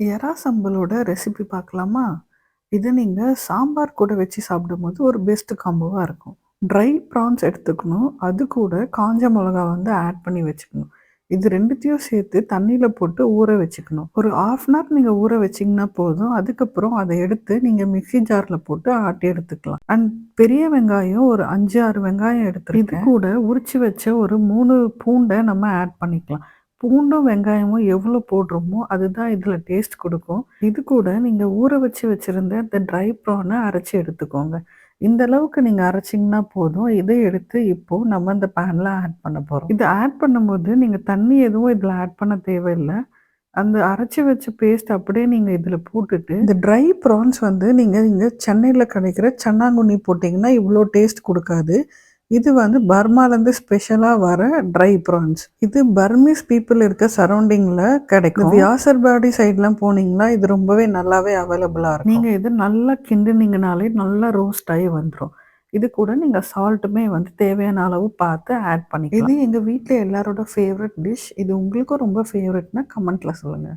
எறா சம்பலோட ரெசிபி பார்க்கலாமா? இது நீங்க சாம்பார் கூட வச்சு சாப்பிடும்போது ஒரு பெஸ்ட் காம்போவா இருக்கும். ட்ரை ப்ரான்ஸ் எடுத்துக்கணும். அது கூட காஞ்ச மிளகா வந்து ஆட் பண்ணி வச்சுக்கணும். இது 2த்தையும் சேர்த்து தண்ணீல போட்டு ஊற வச்சுக்கணும். ஒரு 1/2 அன் ஹவர் நீங்க ஊற வச்சீங்கன்னா போதும். அதுக்கப்புறம் அத எடுத்து நீங்க மிக்ஸி ஜார்ல போட்டு ஆட்டி எடுத்துக்கலாம். அண்ட் பெரிய வெங்காயம் ஒரு 5, 6 வெங்காயம் எடுத்துருக்கேன். இது கூட உரிச்சு வச்ச ஒரு 3 பூண்ட நம்ம ஆட் பண்ணிக்கலாம். பூண்டும், வெங்காயமும் எவ்வளோ போடுறோமோ, அதுதான் இதில டேஸ்ட் குடுக்கும். இது கூட நீங்க ஊற வச்சு வச்சிருந்த இந்த ட்ரை ப்ரான அரைச்சு எடுத்துக்கோங்க. இந்த அளவுக்கு நீங்க அரைச்சீங்கன்னா போதும். இத எடுத்து இப்போ நம்ம இந்த பேன்ல ஆட் பண்ண போறோம். இத ஆட் பண்ணும்போது நீங்க தண்ணி எதுவும் இதில ஆட் பண்ண தேவையில்ல. அந்த அரைச்சு வச்ச பேஸ்ட் அப்படியே நீங்க இதில போட்டுட்டு, இந்த ட்ரை ப்ரான்ஸ் வந்து நீங்க இங்க சென்னையில கிடைக்கிற சன்னாங்குன்னி போட்டீங்கன்னா, இவ்ளோ டேஸ்ட் குடுக்காது. இது வந்து பர்மாலேருந்து ஸ்பெஷலா வர ட்ரை ப்ரான்ஸ். இது பர்மீஸ் பீப்பிள் இருக்க சரவுண்டிங்ல கிடைக்கும். வியாசர்பாடி சைட்லாம் போனீங்கன்னா, இது ரொம்பவே நல்லாவே அவைலபிளா இருக்கும். நீங்க இத நல்லா கிண்டுனீங்கனாலே நல்லா ரோஸ்ட் ஆயி வந்துரும். இது கூட நீங்க சால்ட்டுமே வந்து தேவையான அளவு பார்த்து ஆட் பண்ணிக்கலாம். இது எங்க வீட்ல எல்லாரோட ஃபேவரைட் டிஷ். இது உங்களுக்கும் ரொம்ப ஃபேவரைட்னா கமெண்ட்ல சொல்லுங்க.